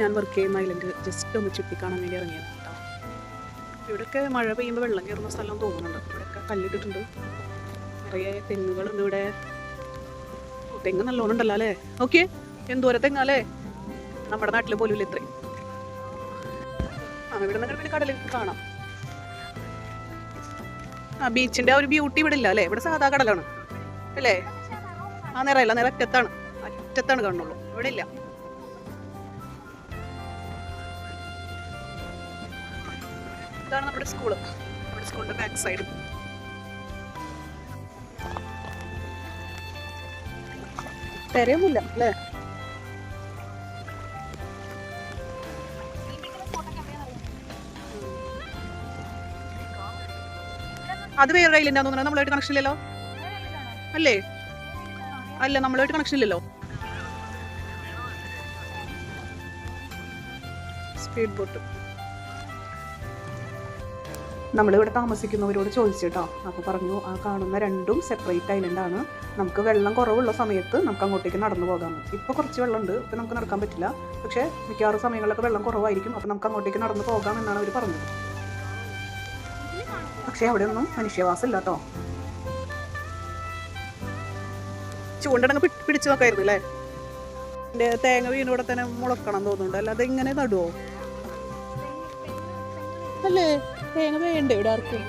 ഞാൻ വർക്ക് ചെയ്യുന്ന island just ഒന്ന് ചുറ്റിക്കാണാൻ വേണ്ടി ഇറങ്ങിയത് കേട്ടോ. ഇവിടെയൊക്കെ മഴ പെയ്യുമ്പോൾ വെള്ളം കയറുന്ന സ്ഥലം തോന്നുന്നുണ്ട്. ഇവിടെയൊക്കെ കല്ലിട്ടിട്ടുണ്ട്, നിറയെ തെങ്ങുകളുണ്ട് ഇവിടെ. തെങ്ങ് നല്ലോണം ഉണ്ടല്ലോ അല്ലേ? ഓക്കെ, എന്തോരം തെങ്ങാല്ലേ, നമ്മുടെ നാട്ടിൽ പോലും ഇല്ല ഇത്രയും. ഇവിടെ നിന്ന് പിന്നെ കടലിൽ കാണാം. ബീച്ചിന്റെ ആ ഒരു ബ്യൂട്ടി ഇവിടെ ഇല്ല അല്ലേ? ഇവിടെ സാധാ കടലാണ് അല്ലേ? ആ നിറയല്ല, നിറ അറ്റത്താണ് കാണുന്നുള്ളൂ, ഇവിടെ ഇല്ല. ഇതാണ് നമ്മുടെ സ്കൂള്, നമ്മുടെ സ്കൂളിന്റെ ബാക്ക് സൈഡ്. തെരയൊന്നുമില്ല അല്ലേ? അത് വേറെ ഐലൻഡാന്ന് തോന്നുന്നത്. നമ്മളായിട്ട് കണക്ഷൻ ഇല്ലല്ലോ അല്ലേ? അല്ല, നമ്മളായിട്ട് കണക്ഷൻ ഇല്ലല്ലോ. Speed boat. നമ്മളിവിടെ താമസിക്കുന്നവരോട് ചോദിച്ചിട്ടോ, അപ്പോൾ പറഞ്ഞു ആ കാണുന്ന രണ്ടും സെപ്പറേറ്റ് ഐലൻഡാണ്. നമുക്ക് വെള്ളം കുറവുള്ള സമയത്ത് നമുക്ക് അങ്ങോട്ടേക്ക് നടന്നു പോകാമെന്ന്. ഇപ്പോൾ കുറച്ച് വെള്ളമുണ്ട്, ഇപ്പം നമുക്ക് നടക്കാൻ പറ്റില്ല. പക്ഷേ മിക്കവാറും സമയങ്ങളിലൊക്കെ വെള്ളം കുറവായിരിക്കും, അപ്പോൾ നമുക്ക് അങ്ങോട്ടേക്ക് നടന്നു പോകാം എന്നാണ് അവർ പറഞ്ഞത്. പക്ഷേ അവിടെയൊന്നും മനുഷ്യവാസം ഇല്ല കേട്ടോ. ചൂണ്ടടങ്ങ് പിടിച്ചു നോക്കായിരുന്നു അല്ലേ? എൻ്റെ തേങ്ങ വീണിവിടെ തന്നെ മുളക്കണം തോന്നുന്നുണ്ട്. അല്ലാതെ ഇങ്ങനെ നടുവോ അല്ലേ? തേങ്ങ വേണ്ട ഇവിടെ ആർക്കും.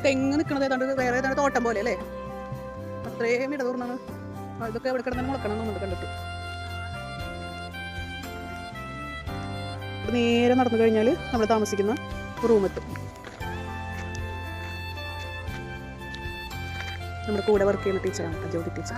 തെങ്ങ് നിൽക്കണത് ഏതാണ്ട് വേറെ ഏതാണ്ട് തോട്ടം പോലെ അല്ലേ? അത്രയും ഇടതൂർന്നാണ്. ഇതൊക്കെ എവിടെ കിടന്നാലും മുളക്കണം തോന്നുന്നുണ്ട് കണ്ടിട്ട്. നേരെ നടന്നു കഴിഞ്ഞാൽ നമ്മൾ താമസിക്കുന്ന റൂമെത്തും. നമ്മുടെ കൂടെ വർക്ക് ചെയ്യുന്ന ടീച്ചറാണ്, ജ്യോതി ടീച്ചർ.